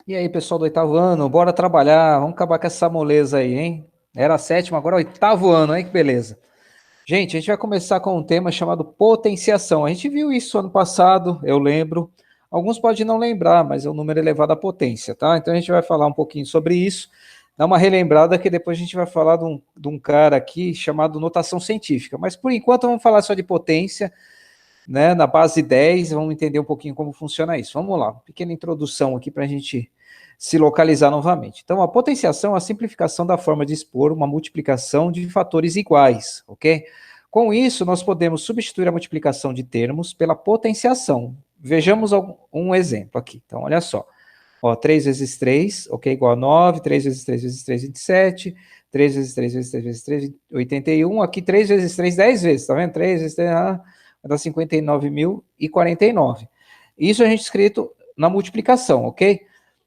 E aí, pessoal do oitavo ano, bora trabalhar, vamos acabar com essa moleza aí, hein? Era a sétima, agora é o oitavo ano, hein? Que beleza. Gente, a gente vai começar com um tema chamado potenciação. A gente viu isso ano passado, eu lembro. Alguns podem não lembrar, mas é um número elevado à potência, tá? Então a gente vai falar um pouquinho sobre isso, dar uma relembrada que depois a gente vai falar de um cara aqui chamado notação científica. Mas por enquanto vamos falar só de potência, né? Na base 10, vamos entender um pouquinho como funciona isso. Vamos lá, pequena introdução aqui para a gente se localizar novamente. Então, a potenciação é a simplificação da forma de expor uma multiplicação de fatores iguais, ok? Com isso, nós podemos substituir a multiplicação de termos pela potenciação. Vejamos um exemplo aqui. Então, olha só. Ó, 3 vezes 3, ok, igual a 9, 3 vezes 3 vezes 3, 27, 3 vezes 3 vezes 3 vezes 3, 81, aqui 3 vezes 3, 10 vezes, tá vendo? 3 vezes 3, vai dar 59.049. Isso a gente escrito na multiplicação, ok?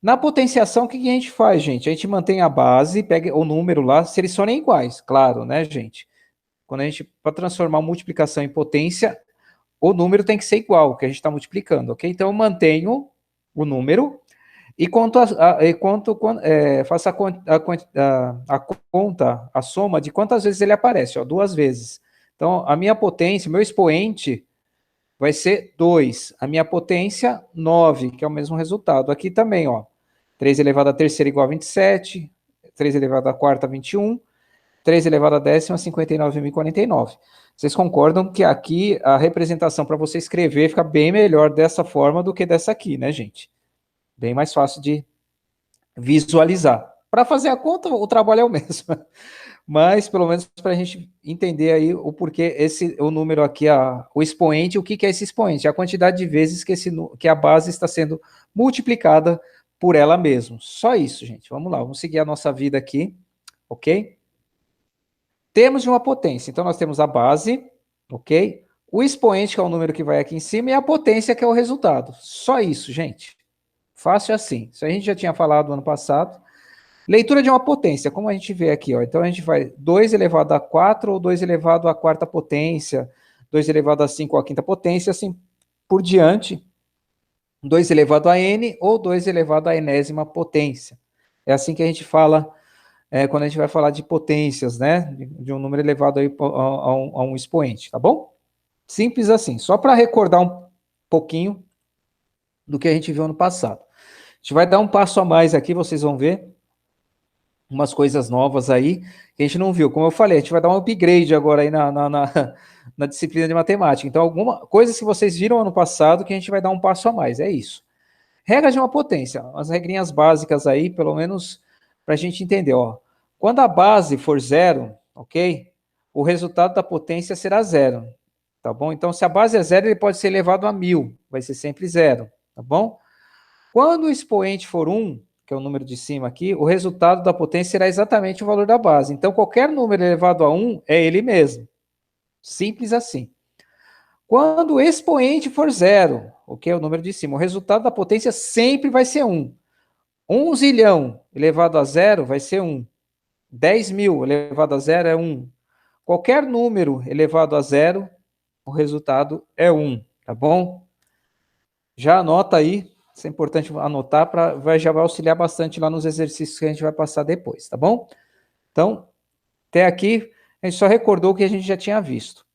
Na potenciação, o que a gente faz, gente? A gente mantém a base, pega o número lá, se eles forem iguais, claro, né, gente? Quando a gente, para transformar multiplicação em potência, o número tem que ser igual, que a gente está multiplicando, ok? Então eu mantenho o número e faço a conta, a soma de quantas vezes ele aparece, ó, duas vezes. Então, a minha potência, meu expoente vai ser 2. A minha potência, 9, que é o mesmo resultado. Aqui também, ó, 3 elevado à terceira igual a 27, 3 elevado à quarta, 21, 3 elevado à décima, 59.049. Vocês concordam que aqui a representação para você escrever fica bem melhor dessa forma do que dessa aqui, né, gente? Bem mais fácil de visualizar. Para fazer a conta, o trabalho é o mesmo. Mas, pelo menos, para a gente entender aí o porquê o número aqui, o expoente, o que é esse expoente? A quantidade de vezes que a base está sendo multiplicada por ela mesma. Só isso, gente. Vamos lá, vamos seguir a nossa vida aqui, ok? Temos de uma potência. Então, nós temos a base, ok? O expoente, que é o número que vai aqui em cima, e a potência, que é o resultado. Só isso, gente. Fácil assim. Isso a gente já tinha falado no ano passado. Leitura de uma potência, como a gente vê aqui, ó. Então a gente vai 2 elevado a 4 ou 2 elevado à quarta potência, 2 elevado a 5 à quinta potência, assim por diante. 2 elevado a n ou 2 elevado à enésima potência. É assim que a gente fala quando a gente vai falar de potências, né? De um número elevado aí a um expoente, tá bom? Simples assim, só para recordar um pouquinho do que a gente viu ano passado. A gente vai dar um passo a mais aqui, vocês vão ver umas coisas novas aí que a gente não viu. Como eu falei, a gente vai dar um upgrade agora aí na disciplina de matemática. Então, algumas coisas que vocês viram ano passado que a gente vai dar um passo a mais, é isso. Regra de uma potência, as regrinhas básicas aí, pelo menos para a gente entender, ó. Quando a base for zero, ok? O resultado da potência será zero, tá bom? Então, se a base é zero, ele pode ser elevado a 1000, vai ser sempre zero, tá bom? Quando o expoente for 1, que é o número de cima aqui, o resultado da potência será exatamente o valor da base. Então, qualquer número elevado a 1 é ele mesmo. Simples assim. Quando o expoente for zero, ok? O número de cima, o resultado da potência sempre vai ser 1. 1 zilhão elevado a zero vai ser 1. 10.000 elevado a zero é 1. Qualquer número elevado a zero, o resultado é 1, tá bom? Já anota aí, isso é importante anotar, já vai auxiliar bastante lá nos exercícios que a gente vai passar depois, tá bom? Então, até aqui, a gente só recordou o que a gente já tinha visto.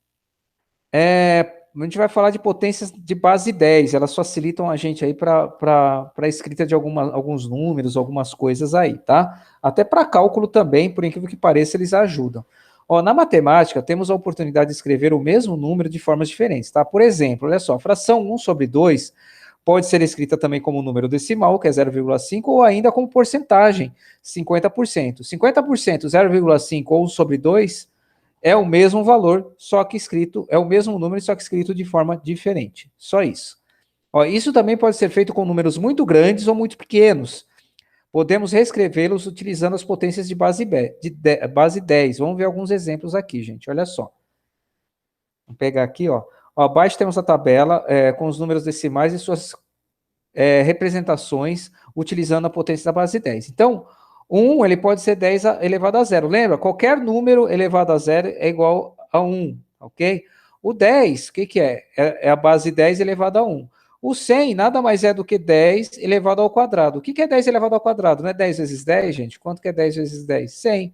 A gente vai falar de potências de base 10, elas facilitam a gente aí para a escrita de alguns números, algumas coisas aí, tá? Até para cálculo também, por incrível que pareça, eles ajudam. Ó, na matemática, temos a oportunidade de escrever o mesmo número de formas diferentes, tá? Por exemplo, olha só, a fração 1 sobre 2 pode ser escrita também como número decimal, que é 0,5, ou ainda como porcentagem, 50%. 50%, 0,5 ou 1 sobre 2 é o mesmo valor, só que escrito, é o mesmo número, só que escrito de forma diferente. Só isso. Ó, isso também pode ser feito com números muito grandes ou muito pequenos. Podemos reescrevê-los utilizando as potências de base 10. Vamos ver alguns exemplos aqui, gente. Olha só. Vou pegar aqui, ó. Abaixo temos a tabela com os números decimais e suas representações utilizando a potência da base 10. Então, 1 ele pode ser 10 elevado a zero. Lembra? Qualquer número elevado a zero é igual a 1, ok? O 10, o que é? É a base 10 elevado a 1. O 100 nada mais é do que 10 elevado ao quadrado. O que é 10 elevado ao quadrado? Não é 10 vezes 10, gente? Quanto que é 10 vezes 10? 100.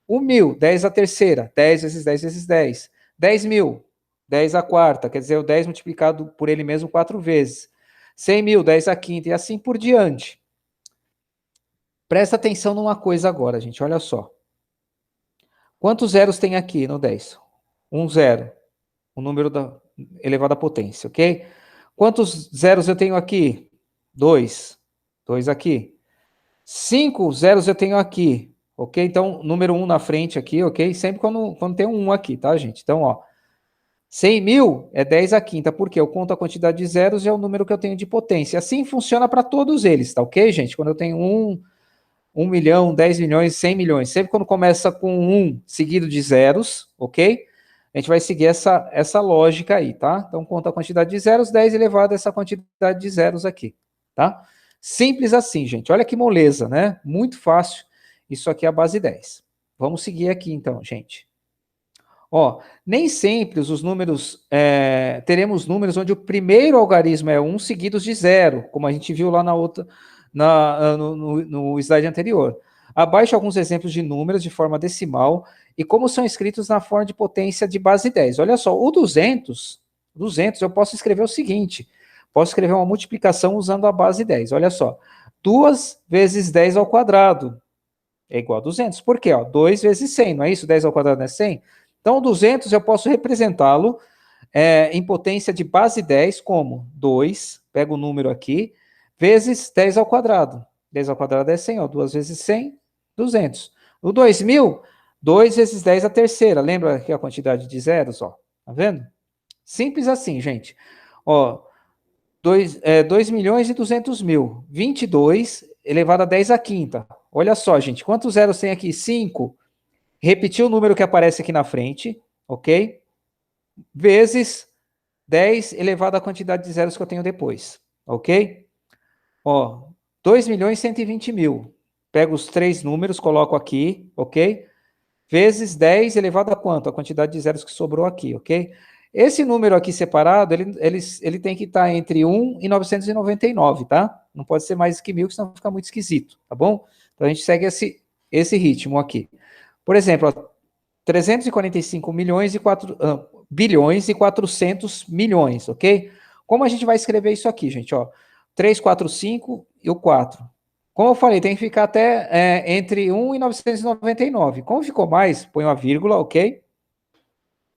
O 1000, 10 à terceira. 10 vezes 10 vezes 10. 10.000, 10 à quarta. Quer dizer, o 10 multiplicado por ele mesmo 4 vezes. 100.000, 10 à quinta e assim por diante. Presta atenção numa coisa agora, gente. Olha só. Quantos zeros tem aqui no 10? Um zero. O número elevado à potência, ok? Quantos zeros eu tenho aqui? 2. 2 aqui. 5 zeros eu tenho aqui, ok? Então, número 1 na frente aqui, ok? Sempre quando tem um 1 aqui, tá, gente? Então, ó, 100.000 é 10 à quinta, porque eu conto a quantidade de zeros e é o número que eu tenho de potência. Assim funciona para todos eles, tá ok, gente? Quando eu tenho 1 milhão, 10 milhões, 100 milhões, sempre quando começa com 1 seguido de zeros, ok? A gente vai seguir essa lógica aí, tá? Então, conta a quantidade de zeros, 10 elevado a essa quantidade de zeros aqui, tá? Simples assim, gente. Olha que moleza, né? Muito fácil. Isso aqui é a base 10. Vamos seguir aqui, então, gente. Ó, nem sempre os números, teremos números onde o primeiro algarismo é 1 seguidos de 0, como a gente viu lá na outra, no slide anterior. Abaixo alguns exemplos de números de forma decimal e como são escritos na forma de potência de base 10. Olha só, o 200 eu posso escrever o seguinte, posso escrever uma multiplicação usando a base 10. Olha só, 2 vezes 10 ao quadrado é igual a 200. Por quê? Ó, 2 vezes 100, não é isso? 10 ao quadrado não é 100? Então, o 200 eu posso representá-lo em potência de base 10 como 2, pego o número aqui, vezes 10 ao quadrado. 10 ao quadrado é 100, ó, 2 vezes 100, 200. O 2000, 2 vezes 10 a terceira. Lembra aqui a quantidade de zeros? Ó, tá vendo? Simples assim, gente. Ó, 2 milhões e 200 mil. 22 elevado a 10 à quinta. Olha só, gente, quantos zeros tem aqui? 5. Repetir o número que aparece aqui na frente, ok? Vezes 10 elevado à quantidade de zeros que eu tenho depois, ok? Ó, 2 milhões e 120 mil. Pego os três números, coloco aqui, ok? Vezes 10 elevado a quanto? A quantidade de zeros que sobrou aqui, ok? Esse número aqui separado, ele tem que estar entre 1 e 999, tá? Não pode ser mais que 1000, senão fica muito esquisito, tá bom? Então a gente segue esse ritmo aqui. Por exemplo, ó, 345 milhões e bilhões e 400 milhões, ok? Como a gente vai escrever isso aqui, gente? Ó, 3, 4, 5 e o 4. Como eu falei, tem que ficar até entre 1 e 999. Como ficou mais, põe uma vírgula, ok?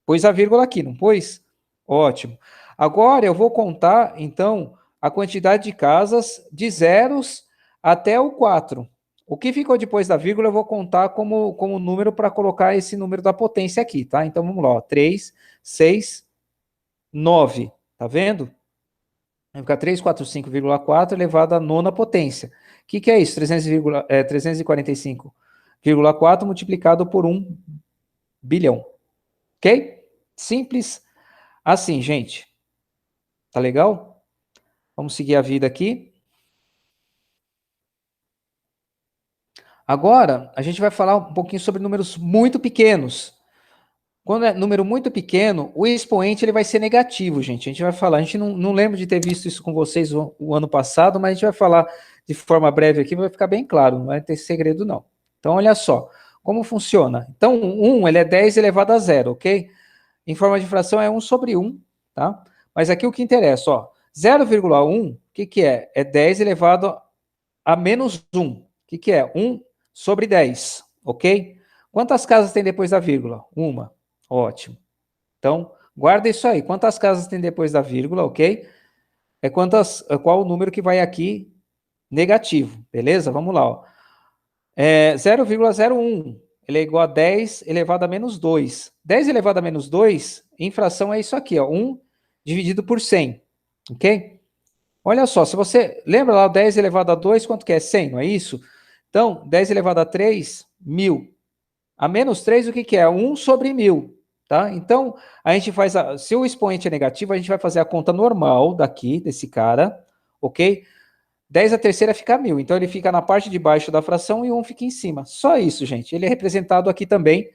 Pôs a vírgula aqui, não pôs? Ótimo. Agora eu vou contar, então, a quantidade de casas de zeros até o 4. O que ficou depois da vírgula eu vou contar como número para colocar esse número da potência aqui, tá? Então vamos lá, ó, 3, 6, 9. Tá vendo? Vai ficar 345,4 elevado à nona potência. O que é isso? 345,4 multiplicado por 1 bilhão. Ok? Simples assim, gente. Tá legal? Vamos seguir a vida aqui. Agora, a gente vai falar um pouquinho sobre números muito pequenos. Quando é número muito pequeno, o expoente ele vai ser negativo, gente. A gente vai falar, a gente não lembra de ter visto isso com vocês o ano passado, mas a gente vai falar de forma breve aqui, vai ficar bem claro, não vai ter segredo não. Então, olha só, como funciona. Então, 1, ele é 10 elevado a 0, ok? Em forma de fração é 1 sobre 1, tá? Mas aqui o que interessa, ó, 0,1, o que é? É 10 elevado a menos 1. O que é? 1 sobre 10, ok? Quantas casas tem depois da vírgula? Uma. Ótimo. Então, guarda isso aí. Quantas casas tem depois da vírgula, ok? Qual o número que vai aqui negativo, beleza? Vamos lá, ó. 0,01, ele é igual a 10 elevado a menos 2. 10 elevado a menos 2, em fração é isso aqui, ó, 1 dividido por 100, ok? Olha só, se você lembra lá, 10 elevado a 2, quanto que é? 100, não é isso? Então, 10 elevado a 3, 1000. A menos 3, o que é? 1 sobre 1000, tá? Então, a gente faz, se o expoente é negativo, a gente vai fazer a conta normal daqui, desse cara, ok? 10 a terceira fica 1000, então ele fica na parte de baixo da fração e 1 fica em cima. Só isso, gente. Ele é representado aqui também,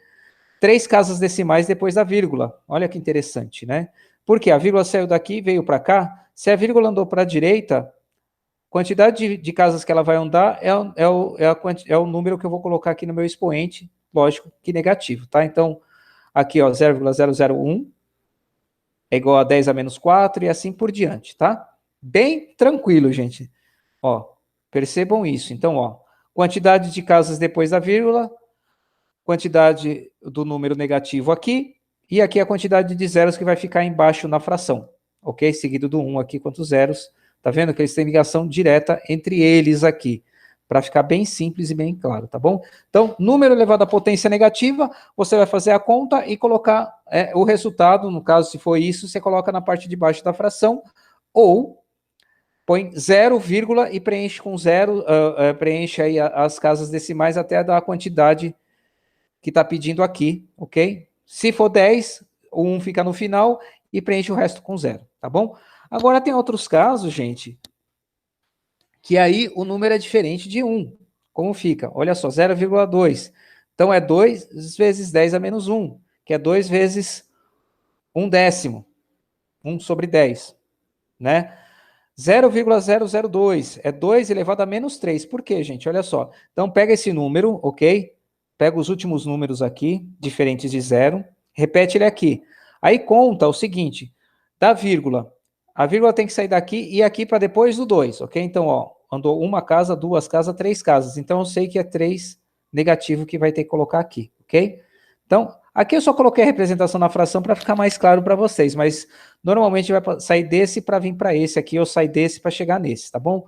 3 casas decimais depois da vírgula. Olha que interessante, né? Porque a vírgula saiu daqui, veio para cá, Se a vírgula andou para a direita, quantidade de casas que ela vai andar é o número que eu vou colocar aqui no meu expoente, lógico que negativo, tá? Então, aqui, ó, 0,001 é igual a 10 a menos 4 e assim por diante, tá? Bem tranquilo, gente. Ó, percebam isso. Então, ó, quantidade de casas depois da vírgula, quantidade do número negativo aqui, e aqui a quantidade de zeros que vai ficar embaixo na fração, ok? Seguido do 1 aqui, quantos zeros. Tá vendo que eles têm ligação direta entre eles aqui, para ficar bem simples e bem claro, tá bom? Então, número elevado à potência negativa, você vai fazer a conta e colocar o resultado, no caso, se for isso, você coloca na parte de baixo da fração, ou põe 0, e preenche com 0, preenche aí as casas decimais até dar a quantidade que está pedindo aqui, ok? Se for 10, o 1 fica no final e preenche o resto com 0, tá bom? Agora tem outros casos, gente, que aí o número é diferente de 1. Como fica? Olha só, 0,2. Então é 2 vezes 10 a menos 1, que é 2 vezes 1 décimo, 1 sobre 10, né? 0,002 é 2 elevado a menos 3. Por quê, gente? Olha só. Então pega esse número, ok? Pega os últimos números aqui, diferentes de 0, repete ele aqui. Aí conta o seguinte, da vírgula. A vírgula tem que sair daqui e aqui para depois do 2, ok? Então, ó, andou uma casa, duas casas, três casas. Então, eu sei que é 3 negativo que vai ter que colocar aqui, ok? Então, aqui eu só coloquei a representação na fração para ficar mais claro para vocês, mas normalmente vai sair desse para vir para esse aqui, ou sair desse para chegar nesse, tá bom?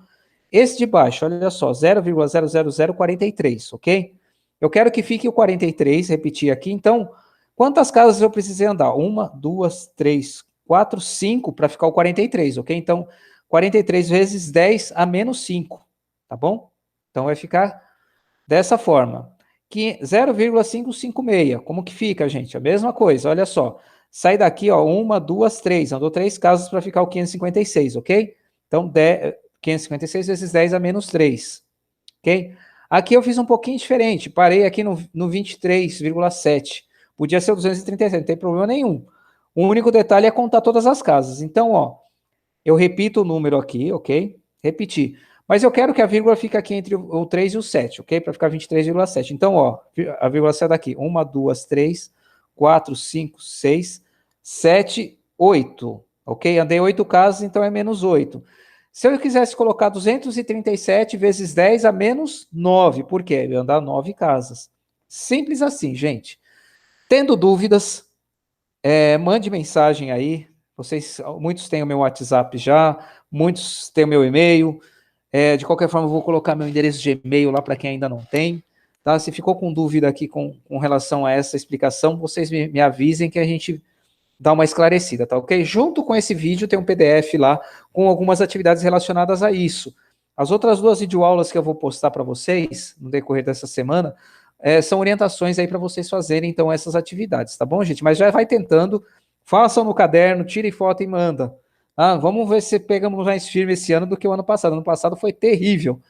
Esse de baixo, olha só, 0,00043, ok? Eu quero que fique o 43, repetir aqui. Então, quantas casas eu precisei andar? 1, 2, 3, 4, 5 para ficar o 43, ok? Então, 43 vezes 10 a menos 5, tá bom? Então, vai ficar dessa forma. 0,556, como que fica, gente? A mesma coisa, olha só. Sai daqui, ó, 1, 2, 3. Andou 3 casas para ficar o 556, ok? Então, 556 vezes 10 a menos 3, ok? Aqui eu fiz um pouquinho diferente, parei aqui no 23,7. Podia ser o 237, não tem problema nenhum. O único detalhe é contar todas as casas. Então, ó, eu repito o número aqui, ok? Repetir. Mas eu quero que a vírgula fique aqui entre o 3 e o 7, ok? Para ficar 23,7. Então, ó, a vírgula sai daqui. 1, 2, 3, 4, 5, 6, 7, 8. Ok? Andei 8 casas, então é menos 8. Se eu quisesse colocar 237 vezes 10 a menos 9, por quê? Eu ia andar 9 casas. Simples assim, gente. Tendo dúvidas, mande mensagem aí. Muitos têm o meu WhatsApp já, muitos têm o meu e-mail. De qualquer forma, eu vou colocar meu endereço de e-mail lá para quem ainda não tem. Tá? Se ficou com dúvida aqui com relação a essa explicação, vocês me avisem que a gente dá uma esclarecida, tá ok? Junto com esse vídeo tem um PDF lá com algumas atividades relacionadas a isso. As outras 2 videoaulas que eu vou postar para vocês no decorrer dessa semana são orientações aí para vocês fazerem, então, essas atividades, tá bom, gente? Mas já vai tentando, façam no caderno, tirem foto e manda. Vamos ver se pegamos mais firme esse ano do que o ano passado. Ano passado foi terrível,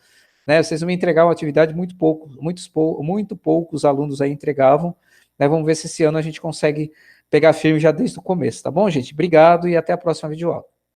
né? Vocês vão me entregar uma atividade muito poucos alunos aí entregavam, né? Vamos ver se esse ano a gente consegue pegar firme já desde o começo, tá bom, gente? Obrigado e até a próxima videoaula.